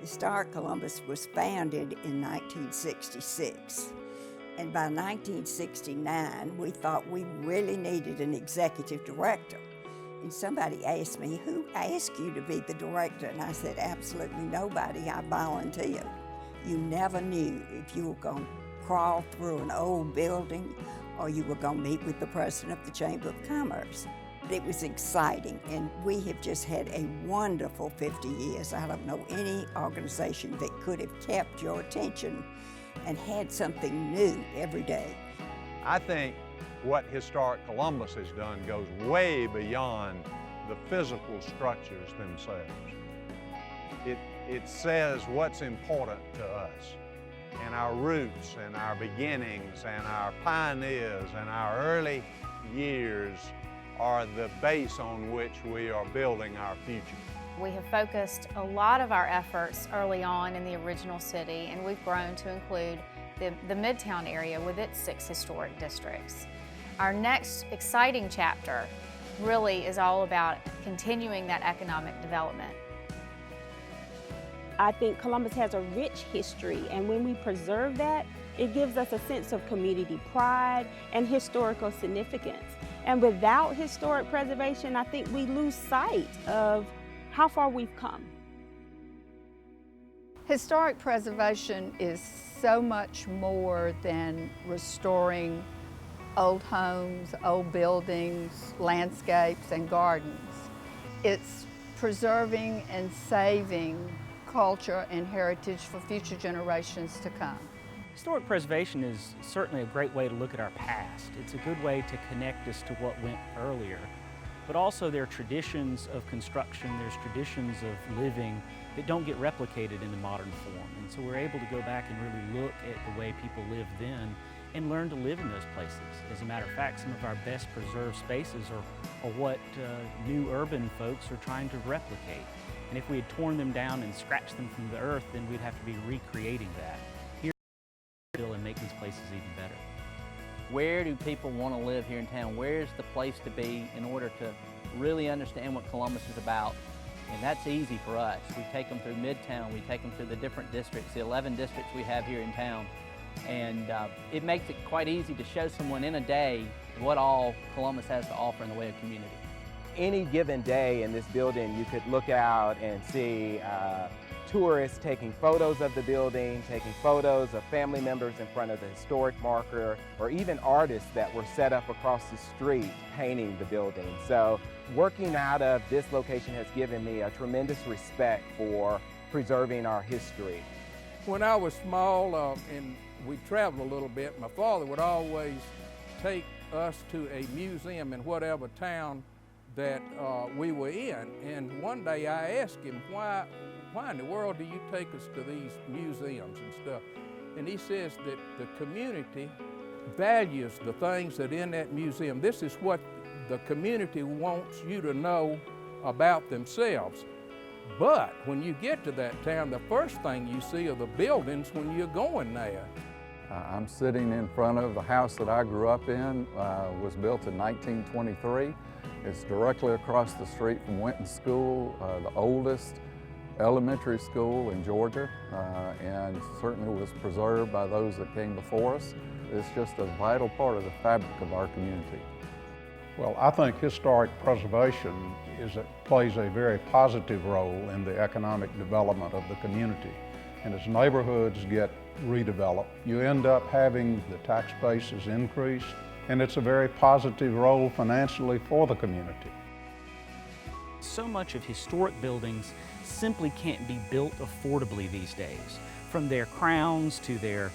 Historic Columbus was founded in 1966. And by 1969, we thought we really needed an executive director. And somebody asked me, who asked you to be the director? And I said, absolutely nobody, I volunteered. You never knew if you were going to crawl through an old building or you were going to meet with the president of the Chamber of Commerce. But it was exciting, and we have just had a wonderful 50 years. I don't know any organization that could have kept your attention and had something new every day. I think what Historic Columbus has done goes way beyond the physical structures themselves. It says what's important to us, and our roots and our beginnings and our pioneers and our early years are the base on which we are building our future. We have focused a lot of our efforts early on in the original city, and we've grown to include the Midtown area with its 6 historic districts. Our next exciting chapter really is all about continuing that economic development. I think Columbus has a rich history, and when we preserve that, it gives us a sense of community pride and historical significance. And without historic preservation, I think we lose sight of how far we've come. Historic preservation is so much more than restoring old homes, old buildings, landscapes, and gardens. It's preserving and saving culture and heritage for future generations to come. Historic preservation is certainly a great way to look at our past. It's a good way to connect us to what went earlier. But also there are traditions of construction, there's traditions of living that don't get replicated in the modern form. And so we're able to go back and really look at the way people lived then and learn to live in those places. As a matter of fact, some of our best preserved spaces are what new urban folks are trying to replicate. And if we had torn them down and scratched them from the earth, then we'd have to be recreating that here and make these places even better. Where do people want to live here in town? Where's the place to be in order to really understand what Columbus is about? And that's easy for us. We take them through Midtown, we take them through the different districts, the 11 districts we have here in town. And it makes it quite easy to show someone in a day what all Columbus has to offer in the way of community. Any given day in this building, you could look out and see tourists taking photos of the building, taking photos of family members in front of the historic marker, or even artists that were set up across the street painting the building. So working out of this location has given me a tremendous respect for preserving our history. When I was small and we traveled a little bit, my father would always take us to a museum in whatever town that we were in. And one day I asked him, why in the world do you take us to these museums and stuff? And he says that the community values the things that are in that museum. This is what the community wants you to know about themselves. But when you get to that town, the first thing you see are the buildings when you're going there. I'm sitting in front of the house that I grew up in. Was built in 1923. It's directly across the street from Winton School, the oldest elementary school in Georgia, and certainly was preserved by those that came before us. It's just a vital part of the fabric of our community. Well, I think historic preservation plays a very positive role in the economic development of the community. And as neighborhoods get redeveloped, you end up having the tax base is increased, and it's a very positive role financially for the community. So much of historic buildings simply can't be built affordably these days. From their crowns to their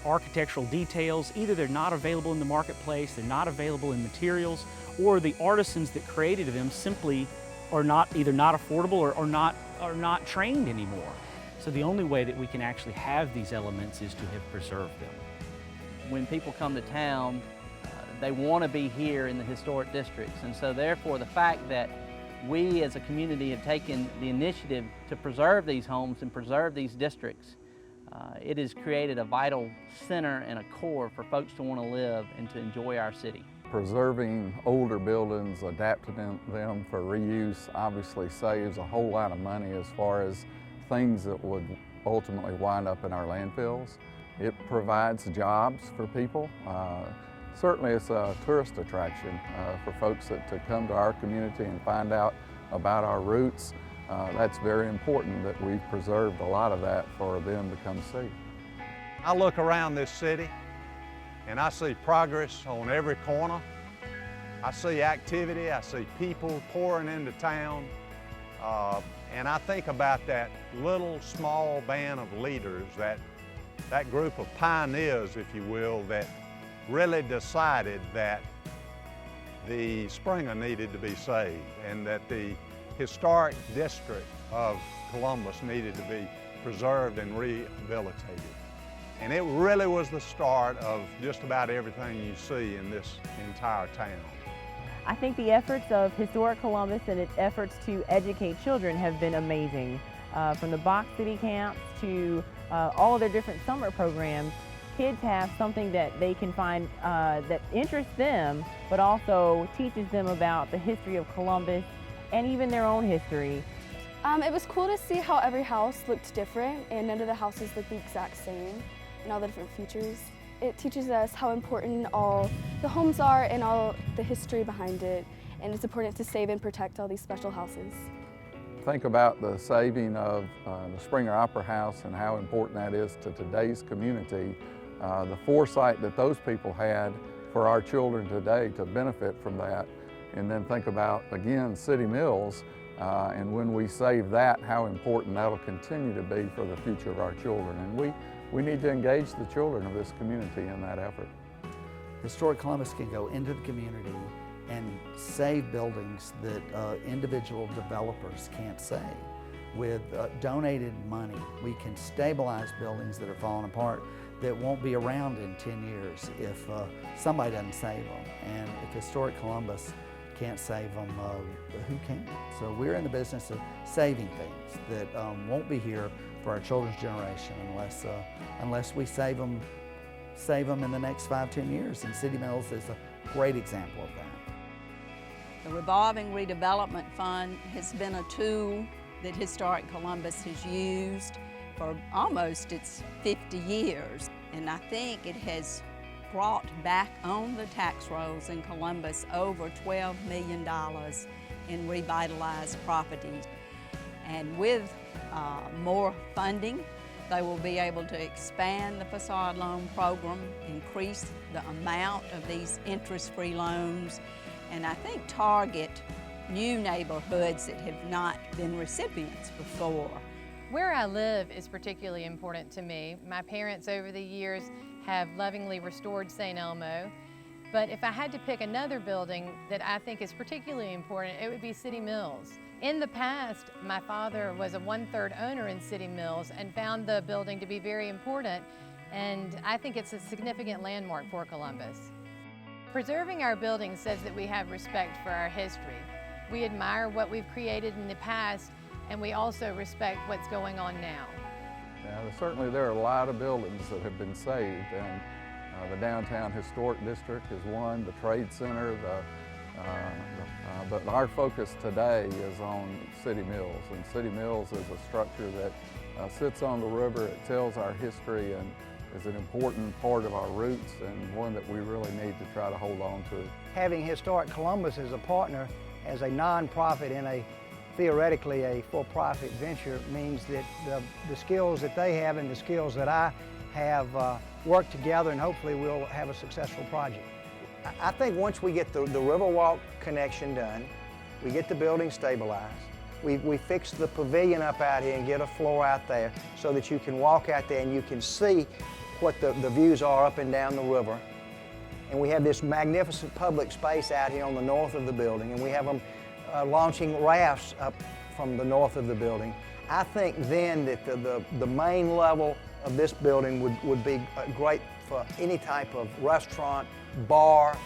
architectural details, either they're not available in the marketplace, they're not available in materials, or the artisans that created them simply are either not affordable or are not trained anymore. So the only way that we can actually have these elements is to have preserved them. When people come to town, they want to be here in the historic districts, and so therefore the fact that we as a community have taken the initiative to preserve these homes and preserve these districts, it has created a vital center and a core for folks to want to live and to enjoy our city. Preserving older buildings, adapting them for reuse obviously saves a whole lot of money as far as things that would ultimately wind up in our landfills. It provides jobs for people. Certainly it's a tourist attraction for folks to come to our community and find out about our roots. That's very important that we've preserved a lot of that for them to come see. I look around this city and I see progress on every corner. I see activity, I see people pouring into town, and I think about that little small band of leaders, that group of pioneers, if you will, that really decided that the Springer needed to be saved and that the historic district of Columbus needed to be preserved and rehabilitated. And it really was the start of just about everything you see in this entire town. I think the efforts of Historic Columbus and its efforts to educate children have been amazing. From the Box City camps to all of their different summer programs, kids have something that they can find that interests them, but also teaches them about the history of Columbus and even their own history. It was cool to see how every house looked different and none of the houses looked the exact same and all the different features. It teaches us how important all the homes are and all the history behind it, and it's important to save and protect all these special houses. Think about the saving of the Springer Opera House and how important that is to today's community. The foresight that those people had for our children today to benefit from that. And then think about, again, City Mills, and when we save that, how important that'll continue to be for the future of our children. And we need to engage the children of this community in that effort. Historic Columbus can go into the community and save buildings that individual developers can't save. With donated money, we can stabilize buildings that are falling apart that won't be around in 10 years if somebody doesn't save them. And if Historic Columbus can't save them, who can? So we're in the business of saving things that won't be here for our children's generation unless we save them in the next 5-10 years. And City Mills is a great example of that. The Revolving Redevelopment Fund has been a tool that Historic Columbus has used for almost its 50 years. And I think it has brought back on the tax rolls in Columbus over $12 million in revitalized properties. And with more funding, they will be able to expand the facade loan program, increase the amount of these interest-free loans, and I think target new neighborhoods that have not been recipients before. Where I live is particularly important to me. My parents over the years have lovingly restored St. Elmo, but if I had to pick another building that I think is particularly important, it would be City Mills. In the past, my father was a 1/3 owner in City Mills and found the building to be very important, and I think it's a significant landmark for Columbus. Preserving our buildings says that we have respect for our history. We admire what we've created in the past, and we also respect what's going on now. Yeah, certainly there are a lot of buildings that have been saved, and the Downtown Historic District is one, the Trade Center, but our focus today is on City Mills, and City Mills is a structure that sits on the river. It tells our history and is an important part of our roots and one that we really need to try to hold on to. Having Historic Columbus as a partner, as a nonprofit and theoretically a for-profit venture, means that the skills that they have and the skills that I have work together, and hopefully we'll have a successful project. I think once we get the Riverwalk connection done, we get the building stabilized, we fix the pavilion up out here and get a floor out there so that you can walk out there and you can see what the views are up and down the river. And we have this magnificent public space out here on the north of the building, and we have them launching rafts up from the north of the building. I think then that the main level of this building would be great for any type of restaurant, bar,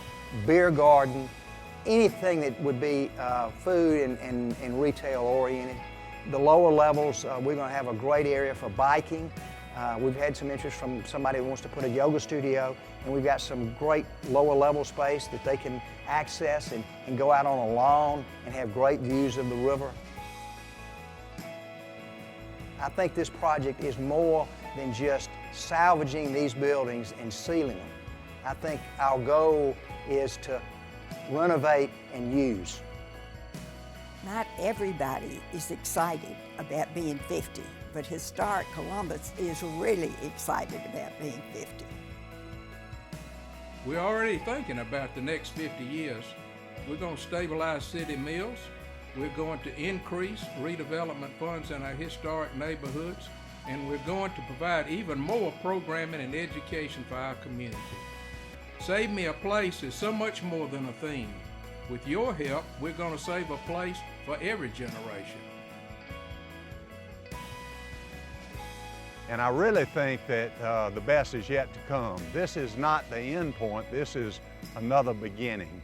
beer garden, anything that would be food and retail oriented. The lower levels, we're going to have a great area for biking. We've had some interest from somebody who wants to put a yoga studio, and we've got some great lower level space that they can access and go out on a lawn and have great views of the river. I think this project is more than just salvaging these buildings and sealing them. I think our goal is to renovate and use. Not everybody is excited about being 50, but Historic Columbus is really excited about being 50. We're already thinking about the next 50 years. We're going to stabilize city mills. We're going to increase redevelopment funds in our historic neighborhoods, and we're going to provide even more programming and education for our community. Save Me a Place is so much more than a theme. With your help, we're going to save a place for every generation. And I really think that the best is yet to come. This is not the end point, this is another beginning.